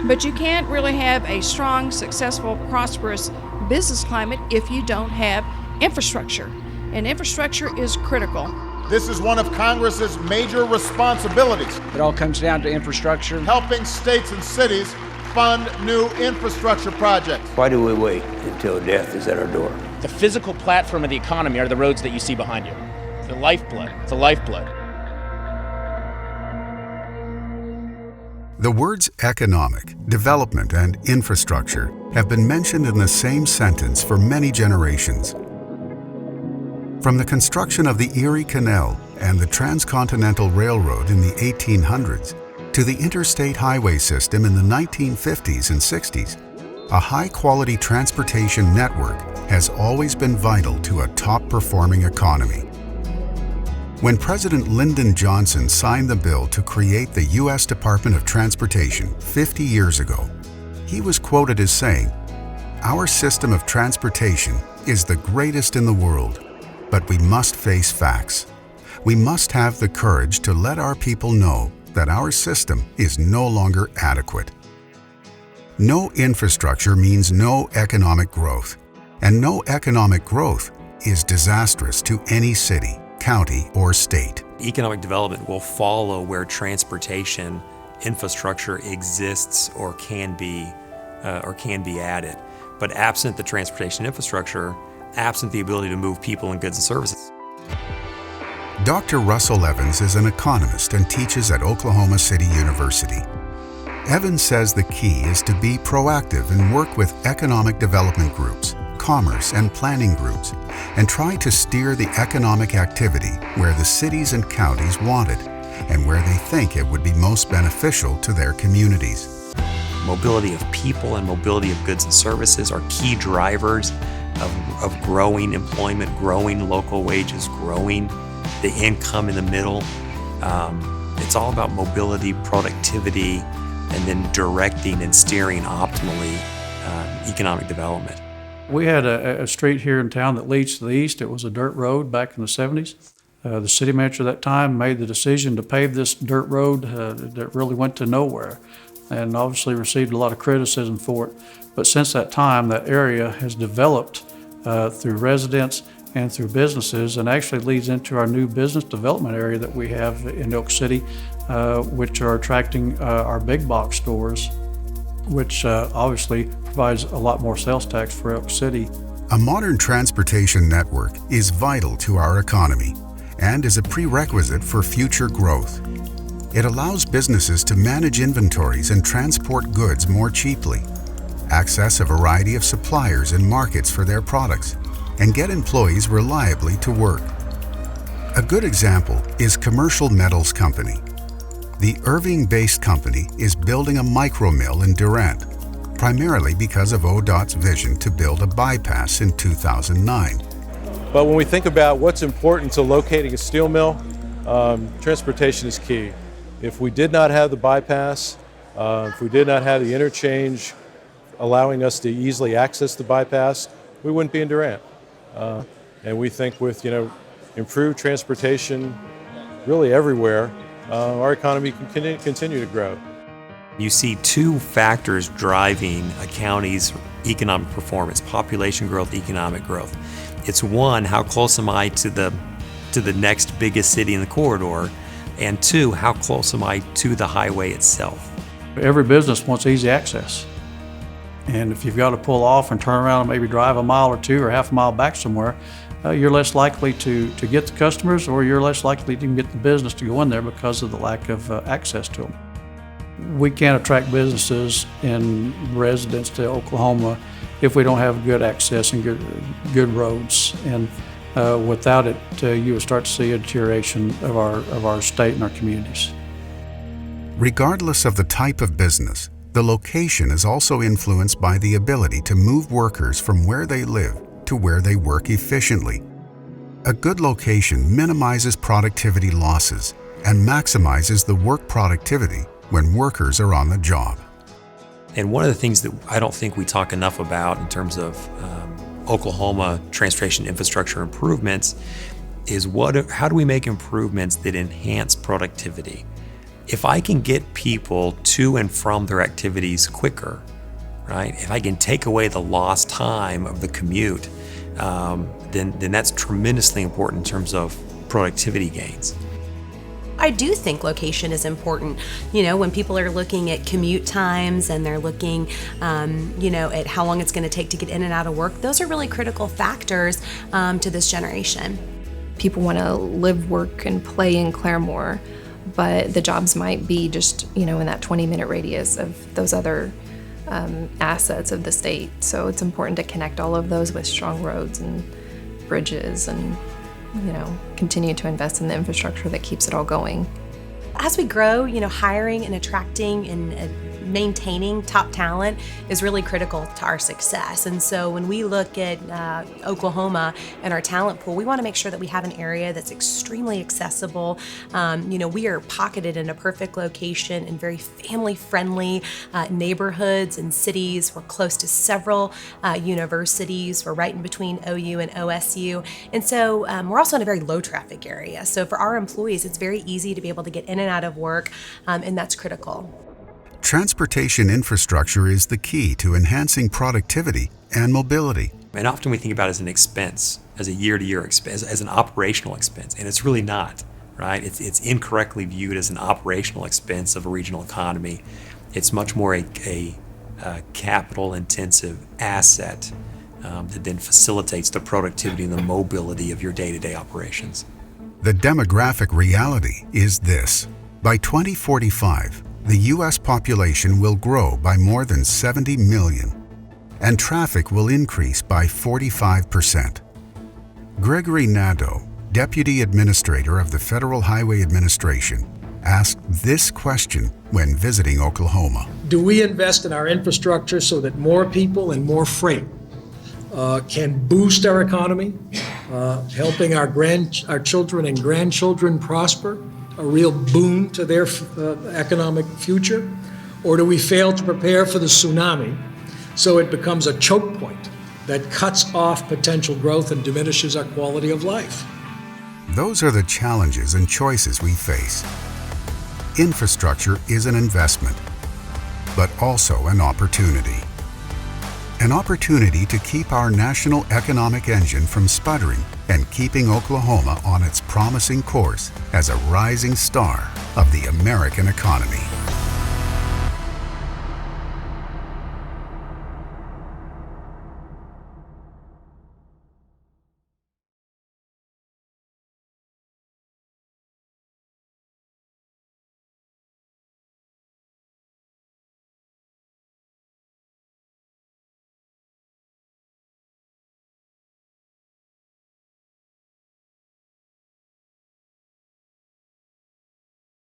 But you can't really have a strong, successful, prosperous business climate if you don't have infrastructure. And infrastructure is critical. This is one of Congress's major responsibilities. It all comes down to infrastructure. Helping states and cities fund new infrastructure projects. Why do we wait until death is at our door? The physical platform of the economy are the roads that you see behind you. The lifeblood. It's the lifeblood. The words economic, development, and infrastructure have been mentioned in the same sentence for many generations. From the construction of the Erie Canal and the Transcontinental Railroad in the 1800s to the interstate highway system in the 1950s and 60s, a high-quality transportation network has always been vital to a top-performing economy. When President Lyndon Johnson signed the bill to create the U.S. Department of Transportation 50 years ago, he was quoted as saying, "Our system of transportation is the greatest in the world, but we must face facts. We must have the courage to let our people know that our system is no longer adequate." No infrastructure means no economic growth, and no economic growth is disastrous to any city, county, or state. Economic development will follow where transportation infrastructure exists or can be added. But absent the transportation infrastructure, absent the ability to move people and goods and services. Dr. Russell Evans is an economist and teaches at Oklahoma City University. Evans says the key is to be proactive and work with economic development groups, commerce and planning groups, and try to steer the economic activity where the cities and counties want it and where they think it would be most beneficial to their communities. Mobility of people and mobility of goods and services are key drivers of growing employment, growing local wages, growing the income in the middle. It's all about mobility, productivity, and then directing and steering optimally economic development. We had a street here in town that leads to the east. It was a dirt road back in the 70s. The city manager at that time made the decision to pave this dirt road that really went to nowhere, and obviously received a lot of criticism for it. But since that time, that area has developed through residents and through businesses, and actually leads into our new business development area that we have in Oak City, which are attracting our big box stores, which obviously provides a lot more sales tax for Oak City. A modern transportation network is vital to our economy and is a prerequisite for future growth. It allows businesses to manage inventories and transport goods more cheaply, access a variety of suppliers and markets for their products, and get employees reliably to work. A good example is Commercial Metals Company. The Irving-based company is building a micro mill in Durant, primarily because of ODOT's vision to build a bypass in 2009. But when we think about what's important to locating a steel mill, transportation is key. If we did not have the bypass, if we did not have the interchange allowing us to easily access the bypass, we wouldn't be in Durant. And we think with improved transportation really everywhere, our economy can continue to grow. You see two factors driving a county's economic performance: population growth, economic growth. It's one, how close am I to the next biggest city in the corridor, and two, how close am I to the highway itself. Every business wants easy access. And if you've got to pull off and turn around and maybe drive a mile or two or half a mile back somewhere, you're less likely to get the customers, or you're less likely to get the business to go in there because of the lack of access to them. We can't attract businesses and residents to Oklahoma if we don't have good access and good roads. And without it, you will start to see a deterioration of our state and our communities. Regardless of the type of business, the location is also influenced by the ability to move workers from where they live to where they work efficiently. A good location minimizes productivity losses and maximizes the work productivity when workers are on the job. And one of the things that I don't think we talk enough about in terms of Oklahoma transportation infrastructure improvements is how do we make improvements that enhance productivity? If I can get people to and from their activities quicker, right? If I can take away the lost time of the commute, then that's tremendously important in terms of productivity gains. I do think location is important. When people are looking at commute times and they're looking, at how long it's going to take to get in and out of work, those are really critical factors to this generation. People want to live, work, and play in Claremore, but the jobs might be just, in that 20-minute radius of those other assets of the state. So it's important to connect all of those with strong roads and bridges and continue to invest in the infrastructure that keeps it all going. As we grow, hiring and attracting and maintaining top talent is really critical to our success. And so when we look at Oklahoma and our talent pool, we want to make sure that we have an area that's extremely accessible. We are pocketed in a perfect location in very family-friendly neighborhoods and cities. We're close to several universities. We're right in between OU and OSU. And so we're also in a very low traffic area. So for our employees, it's very easy to be able to get in and out of work, and that's critical. Transportation infrastructure is the key to enhancing productivity and mobility. And often we think about it as an expense, as a year-to-year expense, as an operational expense, and it's really not, right? It's incorrectly viewed as an operational expense of a regional economy. It's much more a capital-intensive asset that then facilitates the productivity and the mobility of your day-to-day operations. The demographic reality is this. By 2045, the U.S. population will grow by more than 70 million, and traffic will increase by 45%. Gregory Nadeau, Deputy Administrator of the Federal Highway Administration, asked this question when visiting Oklahoma. Do we invest in our infrastructure so that more people and more freight can boost our economy, helping our children and grandchildren prosper? A real boon to their economic future? Or do we fail to prepare for the tsunami so it becomes a choke point that cuts off potential growth and diminishes our quality of life? Those are the challenges and choices we face. Infrastructure is an investment, but also an opportunity. An opportunity to keep our national economic engine from sputtering and keeping Oklahoma on its promising course as a rising star of the American economy.